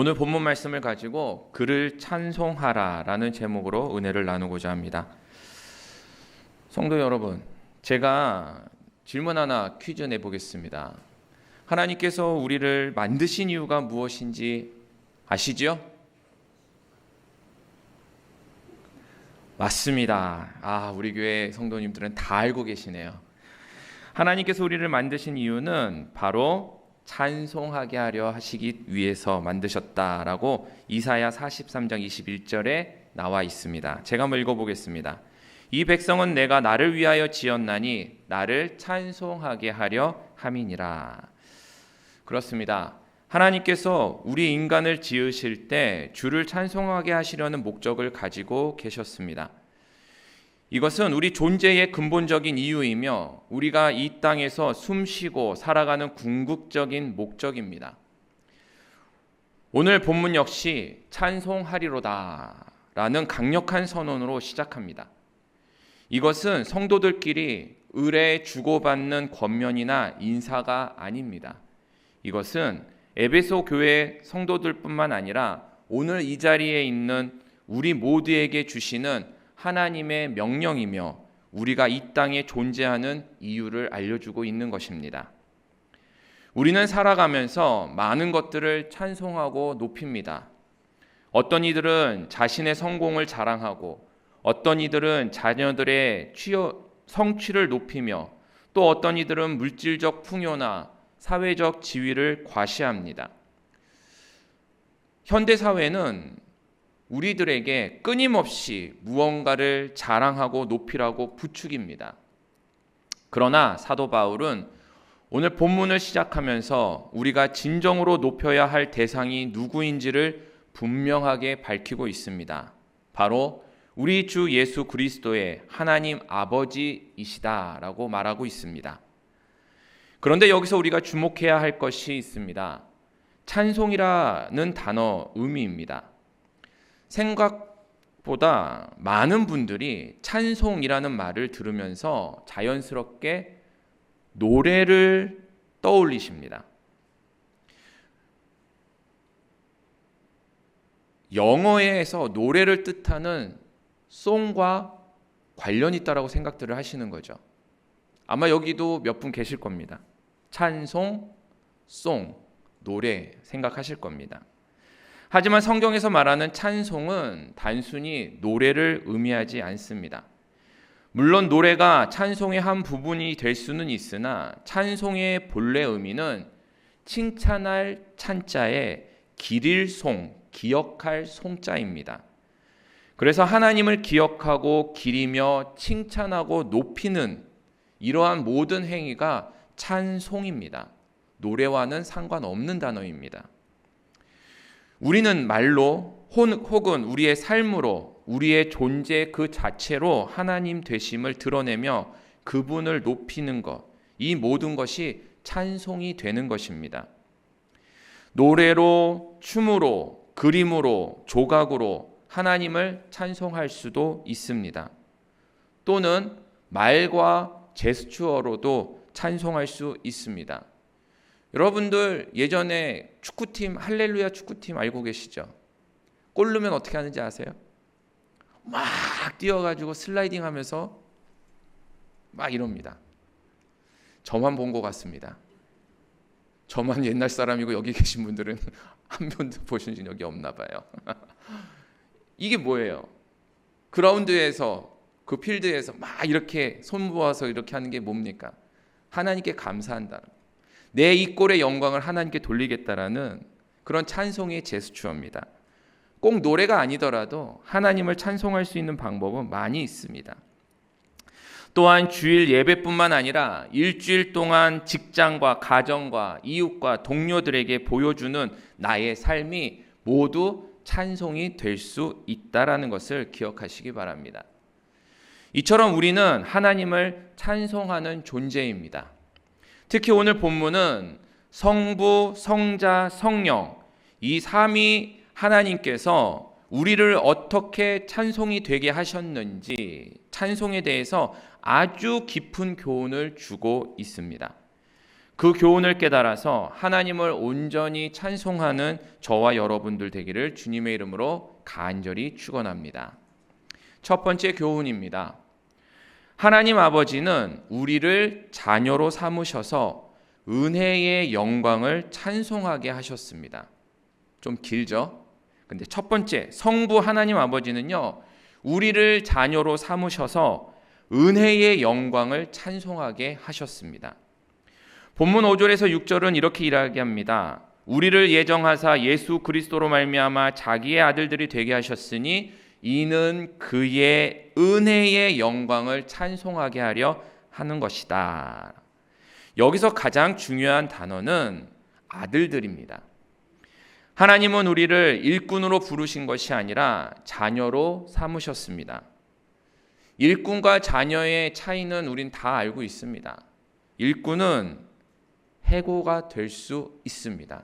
오늘 본문 말씀을 가지고 그를 찬송하라라는 제목으로 은혜를 나누고자 합니다. 성도 여러분, 제가 질문 하나 퀴즈 내보겠습니다. 하나님께서 우리를 만드신 이유가 무엇인지 아시죠? 맞습니다. 우리 교회 성도님들은 다 알고 계시네요. 하나님께서 우리를 만드신 이유는 바로 찬송하게 하려 하시기 위해서 만드셨다라고 이사야 43장 21절에 나와 있습니다. 제가 한번 읽어보겠습니다. 이 백성은 내가 나를 위하여 지었나니 나를 찬송하게 하려 함이니라. 그렇습니다. 하나님께서 우리 인간을 지으실 때 주를 찬송하게 하시려는 목적을 가지고 계셨습니다. 이것은 우리 존재의 근본적인 이유이며 우리가 이 땅에서 숨쉬고 살아가는 궁극적인 목적입니다. 오늘 본문 역시 찬송하리로다 라는 강력한 선언으로 시작합니다. 이것은 성도들끼리 의뢰 주고받는 권면이나 인사가 아닙니다. 이것은 에베소 교회 성도들뿐만 아니라 오늘 이 자리에 있는 우리 모두에게 주시는 하나님의 명령이며 우리가 이 땅에 존재하는 이유를 알려주고 있는 것입니다. 우리는 살아가면서 많은 것들을 찬송하고 높입니다. 어떤 이들은 자신의 성공을 자랑하고 어떤 이들은 자녀들의 성취를 높이며 또 어떤 이들은 물질적 풍요나 사회적 지위를 과시합니다. 현대 사회는 우리들에게 끊임없이 무언가를 자랑하고 높이라고 부추깁니다. 그러나 사도 바울은 오늘 본문을 시작하면서 우리가 진정으로 높여야 할 대상이 누구인지를 분명하게 밝히고 있습니다. 바로 우리 주 예수 그리스도의 하나님 아버지이시다라고 말하고 있습니다. 그런데 여기서 우리가 주목해야 할 것이 있습니다. 찬송이라는 단어 의미입니다. 생각보다 많은 분들이 찬송이라는 말을 들으면서 자연스럽게 노래를 떠올리십니다. 영어에서 노래를 뜻하는 송과 관련이 있다고 생각들을 하시는 거죠. 아마 여기도 몇 분 계실 겁니다. 찬송, 송, 노래 생각하실 겁니다. 하지만 성경에서 말하는 찬송은 단순히 노래를 의미하지 않습니다. 물론 노래가 찬송의 한 부분이 될 수는 있으나 찬송의 본래 의미는 칭찬할 찬자에 기릴 송, 기억할 송자입니다. 그래서 하나님을 기억하고 기리며 칭찬하고 높이는 이러한 모든 행위가 찬송입니다. 노래와는 상관없는 단어입니다. 우리는 말로 혹은 우리의 삶으로 우리의 존재 그 자체로 하나님 되심을 드러내며 그분을 높이는 것, 이 모든 것이 찬송이 되는 것입니다. 노래로, 춤으로, 그림으로, 조각으로 하나님을 찬송할 수도 있습니다. 또는 말과 제스처로도 찬송할 수 있습니다. 여러분들 예전에 축구팀, 할렐루야 축구팀 알고 계시죠? 골 넣으면 어떻게 하는지 아세요? 막 뛰어가지고 슬라이딩 하면서 막 이럽니다. 저만 본 것 같습니다. 저만 옛날 사람이고 여기 계신 분들은 한 번도 보신 적이 없나 봐요. 이게 뭐예요? 그라운드에서 그 필드에서 막 이렇게 손 모아서 이렇게 하는 게 뭡니까? 하나님께 감사한다. 내 이 골의 영광을 하나님께 돌리겠다라는 그런 찬송의 제스처입니다. 꼭 노래가 아니더라도 하나님을 찬송할 수 있는 방법은 많이 있습니다. 또한 주일 예배뿐만 아니라 일주일 동안 직장과 가정과 이웃과 동료들에게 보여주는 나의 삶이 모두 찬송이 될 수 있다라는 것을 기억하시기 바랍니다. 이처럼 우리는 하나님을 찬송하는 존재입니다. 특히 오늘 본문은 성부, 성자, 성령 이 삼위 하나님께서 우리를 어떻게 찬송이 되게 하셨는지 찬송에 대해서 아주 깊은 교훈을 주고 있습니다. 그 교훈을 깨달아서 하나님을 온전히 찬송하는 저와 여러분들 되기를 주님의 이름으로 간절히 축원합니다. 첫 번째 교훈입니다. 하나님 아버지는 우리를 자녀로 삼으셔서 은혜의 영광을 찬송하게 하셨습니다. 좀 길죠? 근데 첫 번째, 성부 하나님 아버지는요, 우리를 자녀로 삼으셔서 은혜의 영광을 찬송하게 하셨습니다. 본문 5절에서 6절은 이렇게 이야기합니다. 우리를 예정하사 예수 그리스도로 말미암아 자기의 아들들이 되게 하셨으니 이는 그의 은혜의 영광을 찬송하게 하려 하는 것이다. 여기서 가장 중요한 단어는 아들들입니다. 하나님은 우리를 일꾼으로 부르신 것이 아니라 자녀로 삼으셨습니다. 일꾼과 자녀의 차이는 우린 다 알고 있습니다. 일꾼은 해고가 될 수 있습니다.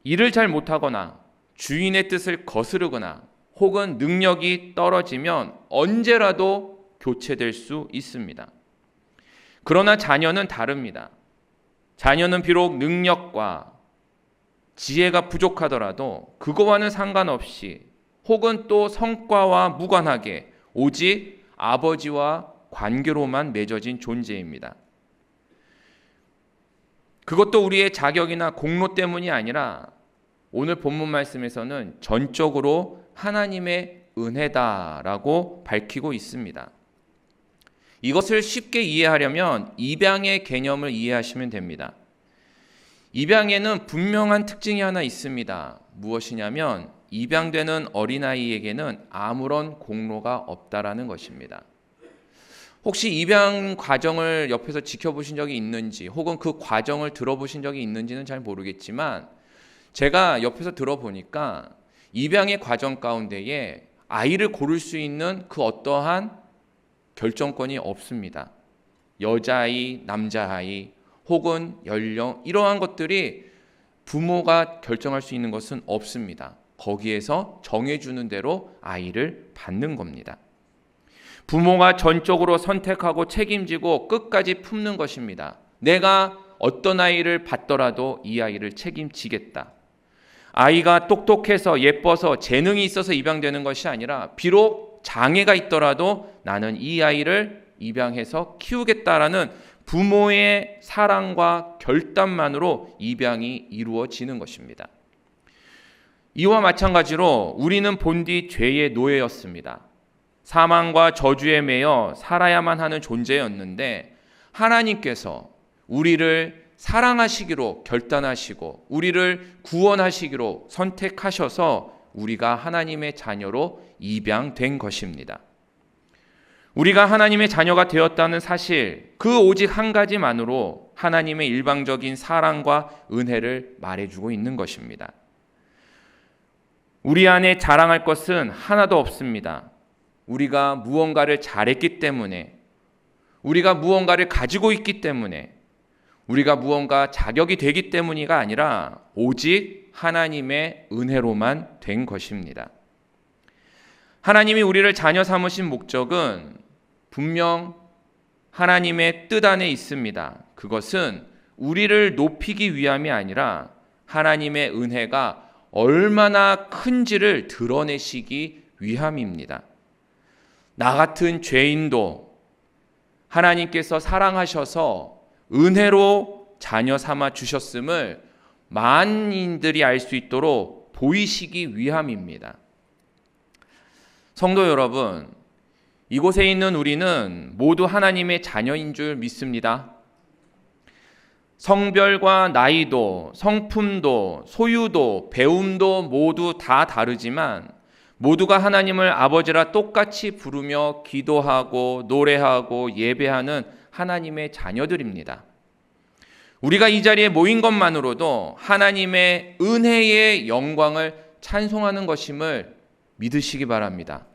일을 잘 못하거나 주인의 뜻을 거스르거나 혹은 능력이 떨어지면 언제라도 교체될 수 있습니다. 그러나 자녀는 다릅니다. 자녀는 비록 능력과 지혜가 부족하더라도 그거와는 상관없이 혹은 또 성과와 무관하게 오직 아버지와 관계로만 맺어진 존재입니다. 그것도 우리의 자격이나 공로 때문이 아니라 오늘 본문 말씀에서는 전적으로 하나님의 은혜다라고 밝히고 있습니다. 이것을 쉽게 이해하려면 입양의 개념을 이해하시면 됩니다. 입양에는 분명한 특징이 하나 있습니다. 무엇이냐면 입양되는 어린아이에게는 아무런 공로가 없다라는 것입니다. 혹시 입양 과정을 옆에서 지켜보신 적이 있는지 혹은 그 과정을 들어보신 적이 있는지는 잘 모르겠지만 제가 옆에서 들어보니까 입양의 과정 가운데에 아이를 고를 수 있는 그 어떠한 결정권이 없습니다. 여자아이, 남자아이 혹은 연령 이러한 것들이 부모가 결정할 수 있는 것은 없습니다. 거기에서 정해주는 대로 아이를 받는 겁니다. 부모가 전적으로 선택하고 책임지고 끝까지 품는 것입니다. 내가 어떤 아이를 받더라도 이 아이를 책임지겠다. 아이가 똑똑해서 예뻐서 재능이 있어서 입양되는 것이 아니라 비록 장애가 있더라도 나는 이 아이를 입양해서 키우겠다라는 부모의 사랑과 결단만으로 입양이 이루어지는 것입니다. 이와 마찬가지로 우리는 본디 죄의 노예였습니다. 사망과 저주에 매여 살아야만 하는 존재였는데 하나님께서 우리를 사랑하시기로 결단하시고 우리를 구원하시기로 선택하셔서 우리가 하나님의 자녀로 입양된 것입니다. 우리가 하나님의 자녀가 되었다는 사실, 그 오직 한 가지만으로 하나님의 일방적인 사랑과 은혜를 말해주고 있는 것입니다. 우리 안에 자랑할 것은 하나도 없습니다. 우리가 무언가를 잘했기 때문에, 우리가 무언가를 가지고 있기 때문에, 우리가 무언가 자격이 되기 때문이가 아니라 오직 하나님의 은혜로만 된 것입니다. 하나님이 우리를 자녀 삼으신 목적은 분명 하나님의 뜻 안에 있습니다. 그것은 우리를 높이기 위함이 아니라 하나님의 은혜가 얼마나 큰지를 드러내시기 위함입니다. 나 같은 죄인도 하나님께서 사랑하셔서 은혜로 자녀 삼아 주셨음을 만인들이 알 수 있도록 보이시기 위함입니다. 성도 여러분, 이곳에 있는 우리는 모두 하나님의 자녀인 줄 믿습니다. 성별과 나이도, 성품도, 소유도, 배움도 모두 다 다르지만 모두가 하나님을 아버지라 똑같이 부르며 기도하고 노래하고 예배하는 하나님의 자녀들입니다. 우리가 이 자리에 모인 것만으로도 하나님의 은혜의 영광을 찬송하는 것임을 믿으시기 바랍니다.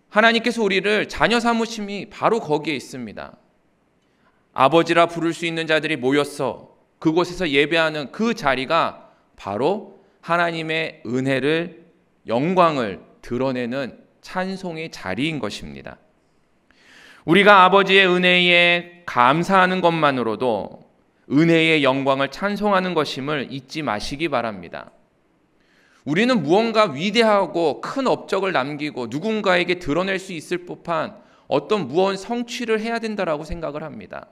하나님께서 우리를 자녀 삼으심이 바로 거기에 있습니다. 아버지라 부를 수 있는 자들이 모였어 그곳에서 예배하는 그 자리가 바로 하나님의 은혜를, 영광을 드러내는 찬송의 자리인 것입니다. 우리가 아버지의 은혜에 감사하는 것만으로도 은혜의 영광을 찬송하는 것임을 잊지 마시기 바랍니다. 우리는 무언가 위대하고 큰 업적을 남기고 누군가에게 드러낼 수 있을 법한 어떤 무언 성취를 해야 된다라고 생각을 합니다.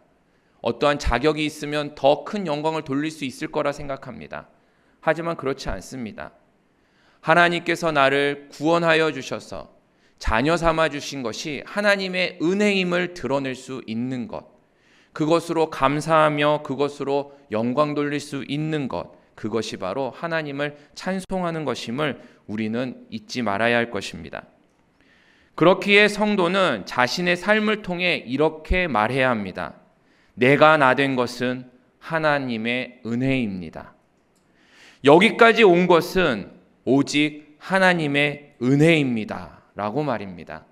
어떠한 자격이 있으면 더 큰 영광을 돌릴 수 있을 거라 생각합니다. 하지만 그렇지 않습니다. 하나님께서 나를 구원하여 주셔서 자녀 삼아 주신 것이 하나님의 은혜임을 드러낼 수 있는 것, 그것으로 감사하며 그것으로 영광 돌릴 수 있는 것, 그것이 바로 하나님을 찬송하는 것임을 우리는 잊지 말아야 할 것입니다. 그렇기에 성도는 자신의 삶을 통해 이렇게 말해야 합니다. 내가 나 된 것은 하나님의 은혜입니다. 여기까지 온 것은 오직 하나님의 은혜입니다. 라고 말입니다.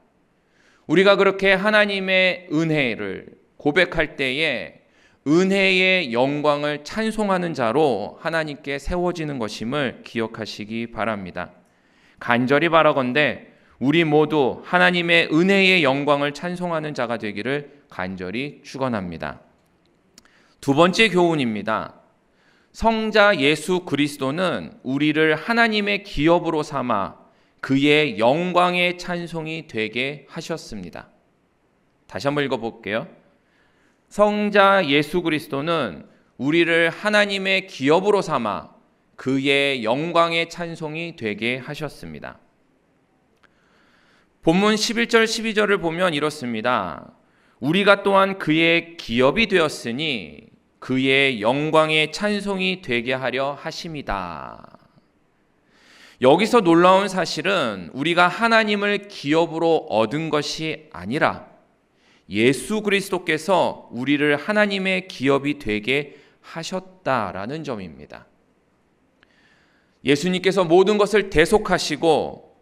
우리가 그렇게 하나님의 은혜를 고백할 때에 은혜의 영광을 찬송하는 자로 하나님께 세워지는 것임을 기억하시기 바랍니다. 간절히 바라건대 우리 모두 하나님의 은혜의 영광을 찬송하는 자가 되기를 간절히 축원합니다. 두 번째 교훈입니다. 성자 예수 그리스도는 우리를 하나님의 기업으로 삼아 그의 영광의 찬송이 되게 하셨습니다. 다시 한번 읽어볼게요. 성자 예수 그리스도는 우리를 하나님의 기업으로 삼아 그의 영광의 찬송이 되게 하셨습니다. 본문 11절 12절을 보면 이렇습니다. 우리가 또한 그의 기업이 되었으니 그의 영광의 찬송이 되게 하려 하심이다. 여기서 놀라운 사실은 우리가 하나님을 기업으로 얻은 것이 아니라 예수 그리스도께서 우리를 하나님의 기업이 되게 하셨다라는 점입니다. 예수님께서 모든 것을 대속하시고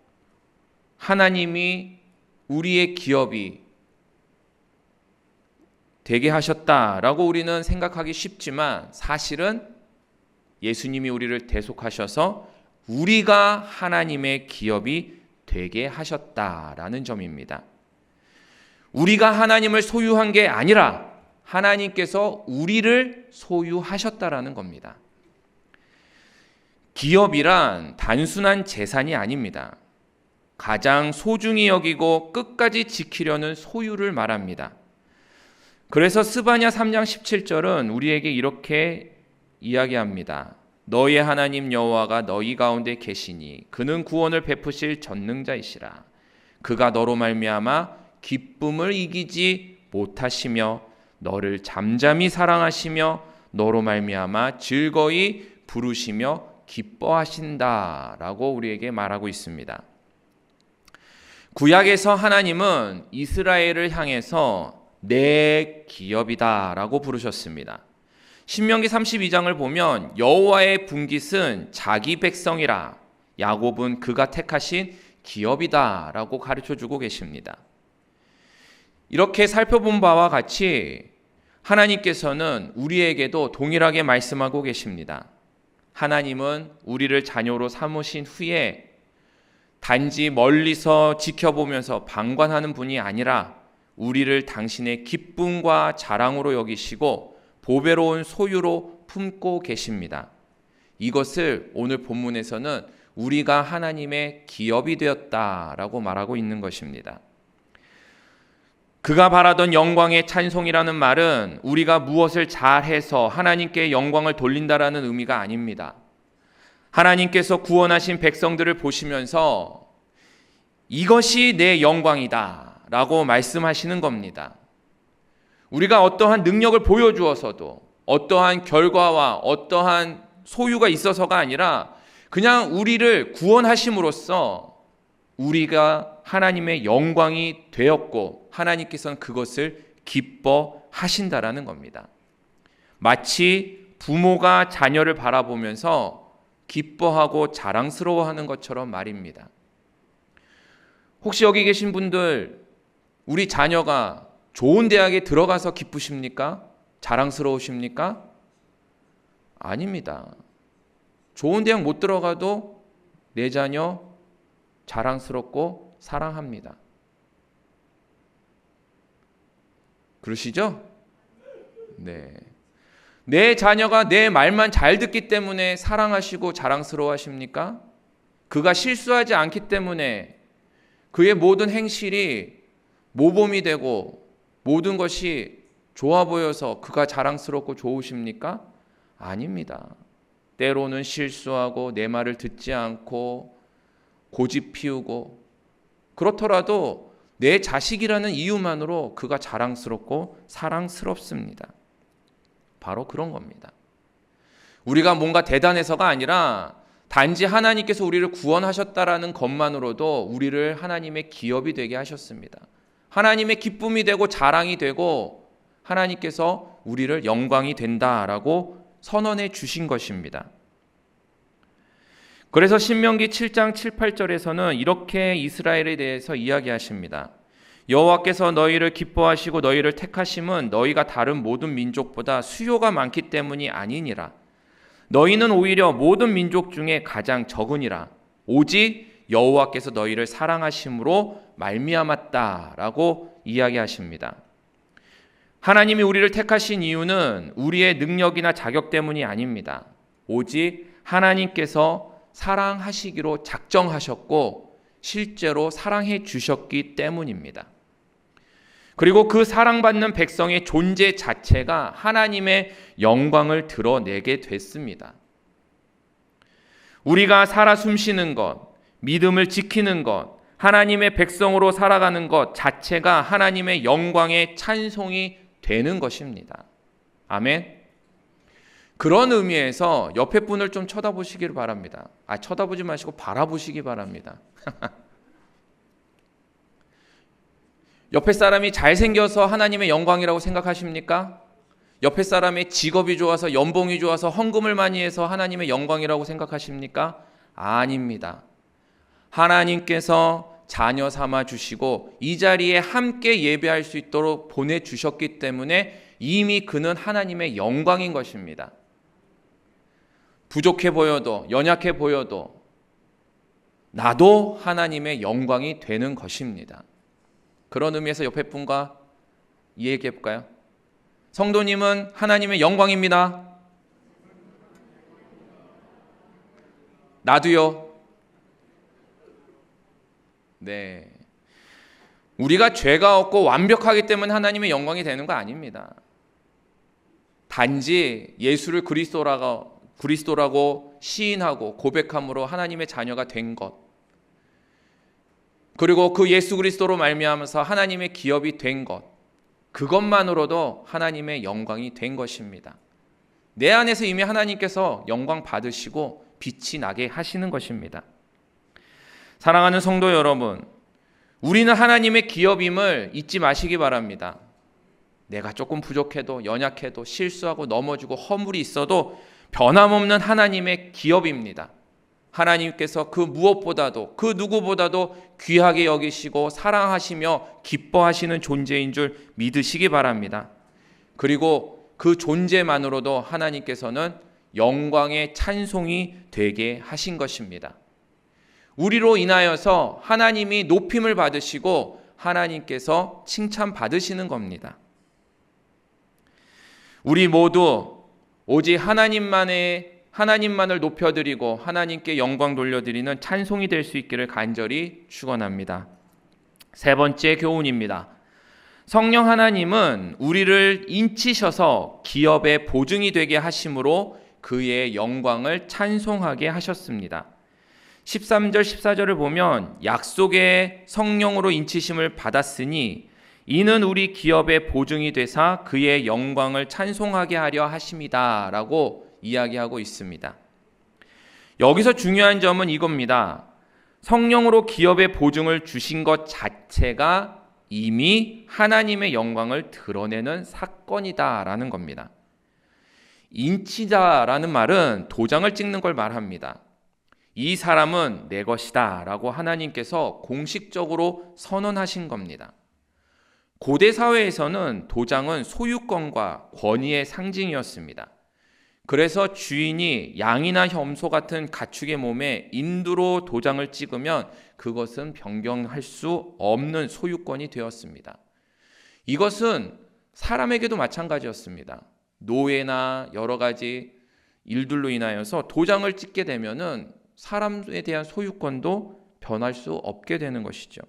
하나님이 우리의 기업이 되게 하셨다라고 우리는 생각하기 쉽지만 사실은 예수님이 우리를 대속하셔서 우리가 하나님의 기업이 되게 하셨다라는 점입니다. 우리가 하나님을 소유한 게 아니라 하나님께서 우리를 소유하셨다라는 겁니다. 기업이란 단순한 재산이 아닙니다. 가장 소중히 여기고 끝까지 지키려는 소유를 말합니다. 그래서 스바냐 3장 17절은 우리에게 이렇게 이야기합니다. 너의 하나님 여호와가 너희 가운데 계시니 그는 구원을 베푸실 전능자이시라. 그가 너로 말미암아 기쁨을 이기지 못하시며 너를 잠잠히 사랑하시며 너로 말미암아 즐거이 부르시며 기뻐하신다라고 우리에게 말하고 있습니다. 구약에서 하나님은 이스라엘을 향해서 내 기업이다라고 부르셨습니다. 신명기 32장을 보면 여호와의 분깃은 자기 백성이라 야곱은 그가 택하신 기업이다라고 가르쳐주고 계십니다. 이렇게 살펴본 바와 같이 하나님께서는 우리에게도 동일하게 말씀하고 계십니다. 하나님은 우리를 자녀로 삼으신 후에 단지 멀리서 지켜보면서 방관하는 분이 아니라 우리를 당신의 기쁨과 자랑으로 여기시고 보배로운 소유로 품고 계십니다. 이것을 오늘 본문에서는 우리가 하나님의 기업이 되었다라고 말하고 있는 것입니다. 그가 바라던 영광의 찬송이라는 말은 우리가 무엇을 잘해서 하나님께 영광을 돌린다라는 의미가 아닙니다. 하나님께서 구원하신 백성들을 보시면서 이것이 내 영광이다 라고 말씀하시는 겁니다. 우리가 어떠한 능력을 보여주어서도 어떠한 결과와 어떠한 소유가 있어서가 아니라 그냥 우리를 구원하심으로써 우리가 하나님의 영광이 되었고 하나님께서는 그것을 기뻐하신다라는 겁니다. 마치 부모가 자녀를 바라보면서 기뻐하고 자랑스러워하는 것처럼 말입니다. 혹시 여기 계신 분들 우리 자녀가 좋은 대학에 들어가서 기쁘십니까? 자랑스러우십니까? 아닙니다. 좋은 대학 못 들어가도 내 자녀 자랑스럽고 사랑합니다. 그러시죠? 네. 내 자녀가 내 말만 잘 듣기 때문에 사랑하시고 자랑스러워 하십니까? 그가 실수하지 않기 때문에 그의 모든 행실이 모범이 되고 모든 것이 좋아 보여서 그가 자랑스럽고 좋으십니까? 아닙니다. 때로는 실수하고 내 말을 듣지 않고 고집 피우고, 그렇더라도 내 자식이라는 이유만으로 그가 자랑스럽고 사랑스럽습니다. 바로 그런 겁니다. 우리가 뭔가 대단해서가 아니라 단지 하나님께서 우리를 구원하셨다라는 것만으로도 우리를 하나님의 기업이 되게 하셨습니다. 하나님의 기쁨이 되고 자랑이 되고 하나님께서 우리를 영광이 된다라고 선언해 주신 것입니다. 그래서 신명기 7장 7, 8절에서는 이렇게 이스라엘에 대해서 이야기하십니다. 여호와께서 너희를 기뻐하시고 너희를 택하심은 너희가 다른 모든 민족보다 수요가 많기 때문이 아니니라. 너희는 오히려 모든 민족 중에 가장 적으니라. 오직 여호와께서 너희를 사랑하심으로 말미암았다라고 이야기하십니다. 하나님이 우리를 택하신 이유는 우리의 능력이나 자격 때문이 아닙니다. 오직 하나님께서 사랑하시기로 작정하셨고 실제로 사랑해 주셨기 때문입니다. 그리고 그 사랑받는 백성의 존재 자체가 하나님의 영광을 드러내게 됐습니다. 우리가 살아 숨쉬는 것, 믿음을 지키는 것, 하나님의 백성으로 살아가는 것 자체가 하나님의 영광의 찬송이 되는 것입니다. 아멘. 그런 의미에서 옆에 분을 좀 쳐다보시기를 바랍니다. 쳐다보지 마시고 바라보시기 바랍니다. 옆에 사람이 잘생겨서 하나님의 영광이라고 생각하십니까? 옆에 사람의 직업이 좋아서 연봉이 좋아서 헌금을 많이 해서 하나님의 영광이라고 생각하십니까? 아닙니다. 하나님께서 자녀 삼아 주시고 이 자리에 함께 예배할 수 있도록 보내주셨기 때문에 이미 그는 하나님의 영광인 것입니다. 부족해 보여도 연약해 보여도 나도 하나님의 영광이 되는 것입니다. 그런 의미에서 옆에 분과 이야기해 볼까요? 성도님은 하나님의 영광입니다. 나도요. 네. 우리가 죄가 없고 완벽하기 때문에 하나님의 영광이 되는 거 아닙니다. 단지 예수를 그리스도라고 시인하고 고백함으로 하나님의 자녀가 된 것, 그리고 그 예수 그리스도로 말미암아서 하나님의 기업이 된 것, 그것만으로도 하나님의 영광이 된 것입니다. 내 안에서 이미 하나님께서 영광 받으시고 빛이 나게 하시는 것입니다. 사랑하는 성도 여러분, 우리는 하나님의 기업임을 잊지 마시기 바랍니다. 내가 조금 부족해도 연약해도 실수하고 넘어지고 허물이 있어도 변함없는 하나님의 기업입니다. 하나님께서 그 무엇보다도 그 누구보다도 귀하게 여기시고 사랑하시며 기뻐하시는 존재인 줄 믿으시기 바랍니다. 그리고 그 존재만으로도 하나님께서는 영광의 찬송이 되게 하신 것입니다. 우리로 인하여서 하나님이 높임을 받으시고 하나님께서 칭찬받으시는 겁니다. 우리 모두 오직 하나님만을 높여드리고 하나님께 영광 돌려드리는 찬송이 될 수 있기를 간절히 축원합니다. 세 번째 교훈입니다. 성령 하나님은 우리를 인치셔서 기업의 보증이 되게 하심으로 그의 영광을 찬송하게 하셨습니다. 13절 14절을 보면 약속의 성령으로 인치심을 받았으니 이는 우리 기업의 보증이 되사 그의 영광을 찬송하게 하려 하심이다 라고 이야기하고 있습니다. 여기서 중요한 점은 이겁니다. 성령으로 기업의 보증을 주신 것 자체가 이미 하나님의 영광을 드러내는 사건이다라는 겁니다. 인치다라는 말은 도장을 찍는 걸 말합니다. 이 사람은 내 것이다 라고 하나님께서 공식적으로 선언하신 겁니다. 고대 사회에서는 도장은 소유권과 권위의 상징이었습니다. 그래서 주인이 양이나 염소 같은 가축의 몸에 인두로 도장을 찍으면 그것은 변경할 수 없는 소유권이 되었습니다. 이것은 사람에게도 마찬가지였습니다. 노예나 여러 가지 일들로 인하여서 도장을 찍게 되면은 사람에 대한 소유권도 변할 수 없게 되는 것이죠.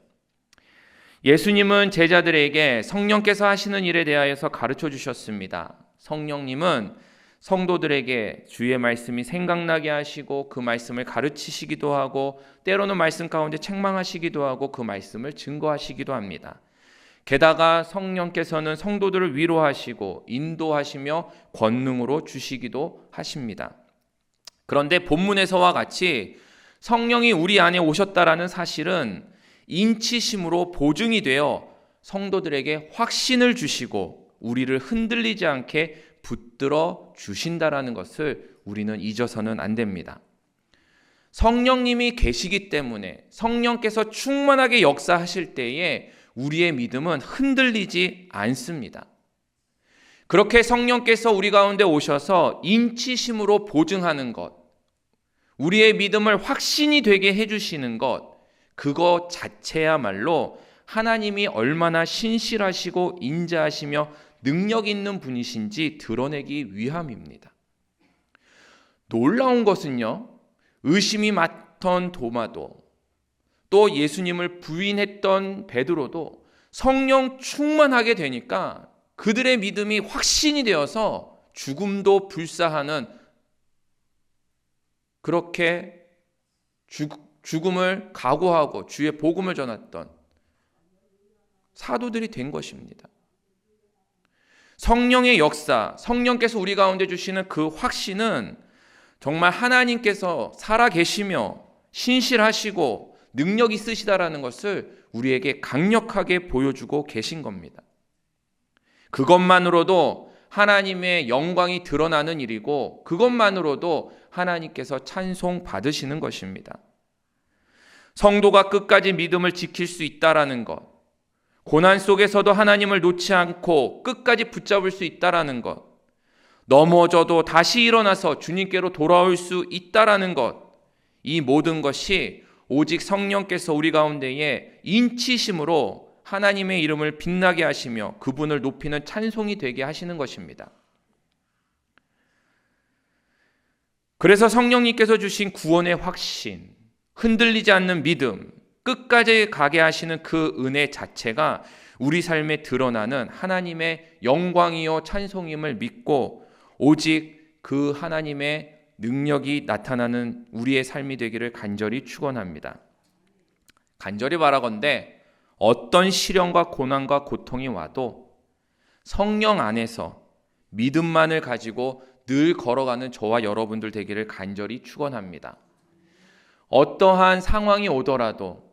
예수님은 제자들에게 성령께서 하시는 일에 대하여서 가르쳐 주셨습니다. 성령님은 성도들에게 주의 말씀이 생각나게 하시고 그 말씀을 가르치시기도 하고 때로는 말씀 가운데 책망하시기도 하고 그 말씀을 증거하시기도 합니다. 게다가 성령께서는 성도들을 위로하시고 인도하시며 권능으로 주시기도 하십니다. 그런데 본문에서와 같이 성령이 우리 안에 오셨다라는 사실은 인치심으로 보증이 되어 성도들에게 확신을 주시고 우리를 흔들리지 않게 붙들어 주신다라는 것을 우리는 잊어서는 안 됩니다. 성령님이 계시기 때문에 성령께서 충만하게 역사하실 때에 우리의 믿음은 흔들리지 않습니다. 그렇게 성령께서 우리 가운데 오셔서 인치심으로 보증하는 것, 우리의 믿음을 확신이 되게 해주시는 것, 그것 자체야말로 하나님이 얼마나 신실하시고 인자하시며 능력 있는 분이신지 드러내기 위함입니다. 놀라운 것은요, 의심이 많던 도마도 또 예수님을 부인했던 베드로도 성령 충만하게 되니까 그들의 믿음이 확신이 되어서 죽음도 불사하는, 그렇게 죽음을 각오하고 주의 복음을 전했던 사도들이 된 것입니다. 성령의 역사, 성령께서 우리 가운데 주시는 그 확신은 정말 하나님께서 살아계시며 신실하시고 능력 있으시다라는 것을 우리에게 강력하게 보여주고 계신 겁니다. 그것만으로도 하나님의 영광이 드러나는 일이고 그것만으로도 하나님께서 찬송 받으시는 것입니다. 성도가 끝까지 믿음을 지킬 수 있다라는 것, 고난 속에서도 하나님을 놓지 않고 끝까지 붙잡을 수 있다라는 것, 넘어져도 다시 일어나서 주님께로 돌아올 수 있다라는 것, 이 모든 것이 오직 성령께서 우리 가운데에 인치심으로 하나님의 이름을 빛나게 하시며 그분을 높이는 찬송이 되게 하시는 것입니다. 그래서 성령님께서 주신 구원의 확신, 흔들리지 않는 믿음, 끝까지 가게 하시는 그 은혜 자체가 우리 삶에 드러나는 하나님의 영광이요 찬송임을 믿고 오직 그 하나님의 능력이 나타나는 우리의 삶이 되기를 간절히 축원합니다. 간절히 바라건대 어떤 시련과 고난과 고통이 와도 성령 안에서 믿음만을 가지고 늘 걸어가는 저와 여러분들 되기를 간절히 축원합니다. 어떠한 상황이 오더라도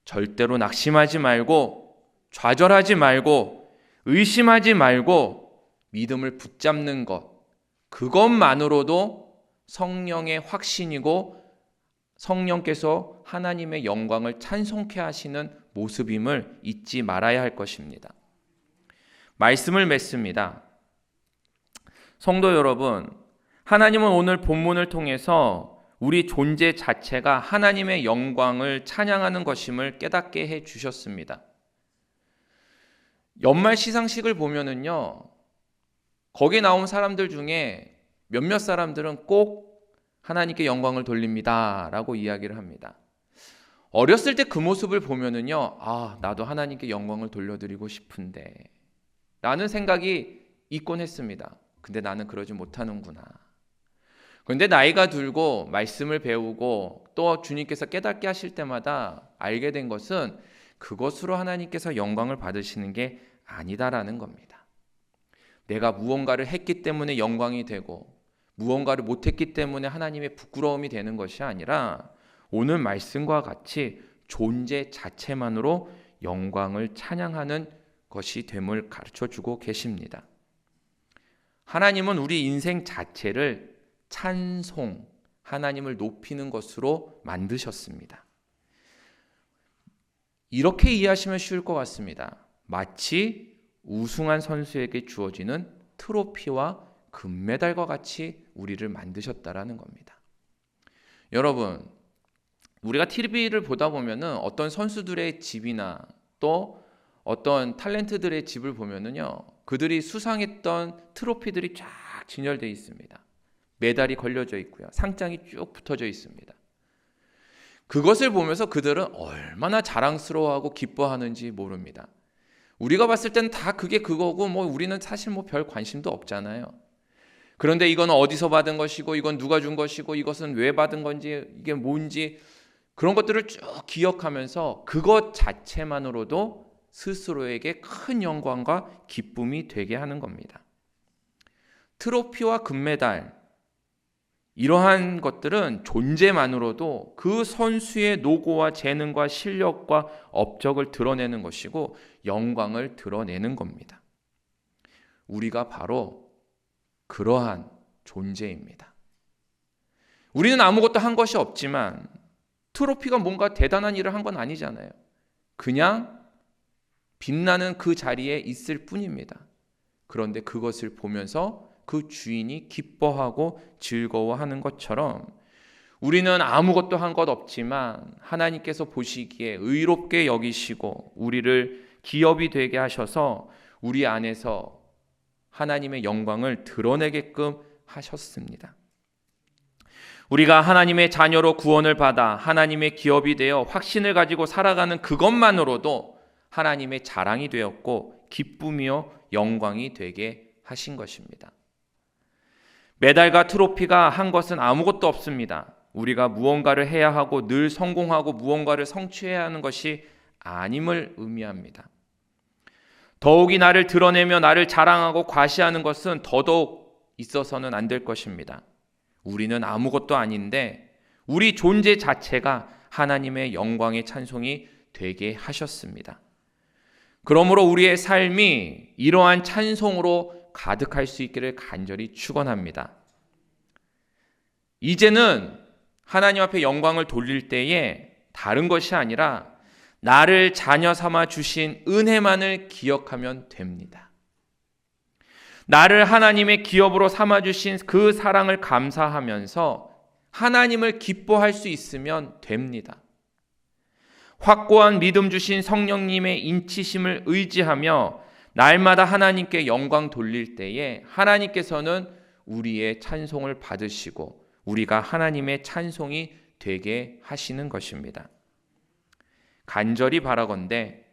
절대로 낙심하지 말고 좌절하지 말고 의심하지 말고 믿음을 붙잡는 것, 그것만으로도 성령의 확신이고 성령께서 하나님의 영광을 찬송케 하시는 모습임을 잊지 말아야 할 것입니다. 말씀을 맺습니다. 성도 여러분, 하나님은 오늘 본문을 통해서 우리 존재 자체가 하나님의 영광을 찬양하는 것임을 깨닫게 해 주셨습니다. 연말 시상식을 보면은요, 거기에 나온 사람들 중에 몇몇 사람들은 꼭 하나님께 영광을 돌립니다 라고 이야기를 합니다. 어렸을 때 그 모습을 보면은요, 나도 하나님께 영광을 돌려드리고 싶은데 라는 생각이 있곤 했습니다. 근데 나는 그러지 못하는구나. 그런데 나이가 들고 말씀을 배우고 또 주님께서 깨닫게 하실 때마다 알게 된 것은 그것으로 하나님께서 영광을 받으시는 게 아니다라는 겁니다. 내가 무언가를 했기 때문에 영광이 되고 무언가를 못했기 때문에 하나님의 부끄러움이 되는 것이 아니라 오늘 말씀과 같이 존재 자체만으로 영광을 찬양하는 것이 됨을 가르쳐주고 계십니다. 하나님은 우리 인생 자체를 찬송, 하나님을 높이는 것으로 만드셨습니다. 이렇게 이해하시면 쉬울 것 같습니다. 마치 우승한 선수에게 주어지는 트로피와 금메달과 같이 우리를 만드셨다라는 겁니다. 여러분, 우리가 TV를 보다 보면은 어떤 선수들의 집이나 또 어떤 탤런트들의 집을 보면은요, 그들이 수상했던 트로피들이 쫙 진열되어 있습니다. 메달이 걸려져 있고요. 상장이 쭉 붙어져 있습니다. 그것을 보면서 그들은 얼마나 자랑스러워하고 기뻐하는지 모릅니다. 우리가 봤을 때는 다 그게 그거고 우리는 사실 별 관심도 없잖아요. 그런데 이건 어디서 받은 것이고 이건 누가 준 것이고 이것은 왜 받은 건지 이게 뭔지 그런 것들을 쭉 기억하면서 그것 자체만으로도 스스로에게 큰 영광과 기쁨이 되게 하는 겁니다. 트로피와 금메달 이러한 것들은 존재만으로도 그 선수의 노고와 재능과 실력과 업적을 드러내는 것이고 영광을 드러내는 겁니다. 우리가 바로 그러한 존재입니다. 우리는 아무것도 한 것이 없지만 트로피가 뭔가 대단한 일을 한 건 아니잖아요. 그냥 빛나는 그 자리에 있을 뿐입니다. 그런데 그것을 보면서 그 주인이 기뻐하고 즐거워하는 것처럼 우리는 아무것도 한 것 없지만 하나님께서 보시기에 의롭게 여기시고 우리를 기업이 되게 하셔서 우리 안에서 하나님의 영광을 드러내게끔 하셨습니다. 우리가 하나님의 자녀로 구원을 받아 하나님의 기업이 되어 확신을 가지고 살아가는 그것만으로도 하나님의 자랑이 되었고 기쁨이요 영광이 되게 하신 것입니다. 메달과 트로피가 한 것은 아무것도 없습니다. 우리가 무언가를 해야 하고 늘 성공하고 무언가를 성취해야 하는 것이 아님을 의미합니다. 더욱이 나를 드러내며 나를 자랑하고 과시하는 것은 더더욱 있어서는 안 될 것입니다. 우리는 아무것도 아닌데 우리 존재 자체가 하나님의 영광의 찬송이 되게 하셨습니다. 그러므로 우리의 삶이 이러한 찬송으로 가득할 수 있기를 간절히 축원합니다. 이제는 하나님 앞에 영광을 돌릴 때에 다른 것이 아니라 나를 자녀 삼아 주신 은혜만을 기억하면 됩니다. 나를 하나님의 기업으로 삼아 주신 그 사랑을 감사하면서 하나님을 기뻐할 수 있으면 됩니다. 확고한 믿음 주신 성령님의 인치심을 의지하며 날마다 하나님께 영광 돌릴 때에 하나님께서는 우리의 찬송을 받으시고 우리가 하나님의 찬송이 되게 하시는 것입니다. 간절히 바라건대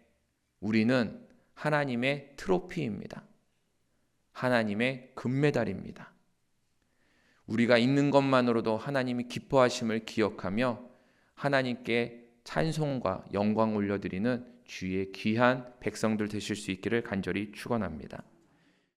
우리는 하나님의 트로피입니다. 하나님의 금메달입니다. 우리가 있는 것만으로도 하나님이 기뻐하심을 기억하며 하나님께 찬송과 영광 올려드리는 주의 귀한 백성들 되실 수 있기를 간절히 축원합니다.